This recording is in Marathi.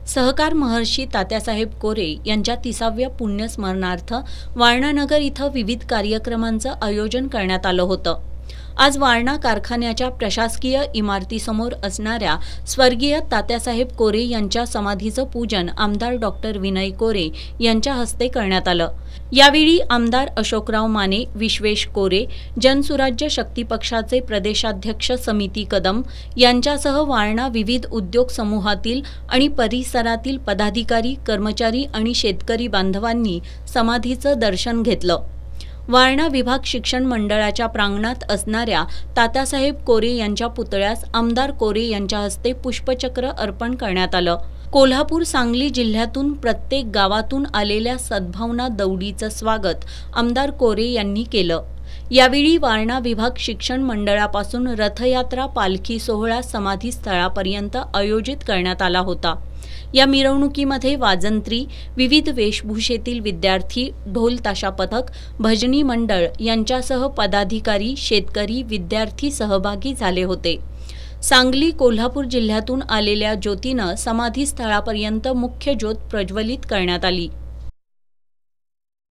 सहकार महर्षी तात्यासाहेब कोरे यांच्या 30व्या पुण्यस्मरणार्थ वारणा नगर इथं विविध कार्यक्रमांचं आयोजन करण्यात आलं होतं। आज वारणा कारखान्याच्या प्रशासकीय इमारतीसमोर असणाऱ्या स्वर्गीय तात्यासाहेब कोरे यांच्या समाधीचं पूजन आमदार डॉक्टर विनय कोरे यांच्या हस्ते करण्यात आलं। यावेळी आमदार अशोकराव माने, विश्वेश कोरे, जनसुराज्य शक्ती पक्षाचे प्रदेशाध्यक्ष समिती कदम यांच्यासह वारणा विविध उद्योग समूहातील आणि परिसरातील पदाधिकारी, कर्मचारी आणि शेतकरी बांधवांनी समाधीचं दर्शन घेतलं। वारणा विभाग शिक्षण मंडळाच्या प्रांगणात असणाऱ्या तात्यासाहेब कोरे यांच्या पुतळ्यास आमदार कोरे यांच्या हस्ते पुष्पचक्र अर्पण करण्यात आलं। कोल्हापूर, सांगली जिल्ह्यातून प्रत्येक गावातून आलेल्या सद्भावना दौडीचं स्वागत आमदार कोरे यांनी केलं। यावेळी वारणा विभाग शिक्षण मंडळापासून रथयात्रा पालखी सोहळा समाधी स्थळापर्यंत आयोजित करण्यात आला होता। या मिरवणुकीमध्ये वाजंत्री, विविध वेशभूषेतील विद्यार्थी, ढोल ताशा पथक, भजनी मंडळ यांच्यासह पदाधिकारी, शेतकरी, विद्यार्थी सहभागी झाले होते। सांगली, कोल्हापूर जिल्ह्यातून आलेल्या ज्योतीनं समाधी स्थळापर्यंत मुख्य ज्योत प्रज्वलित करण्यात आली।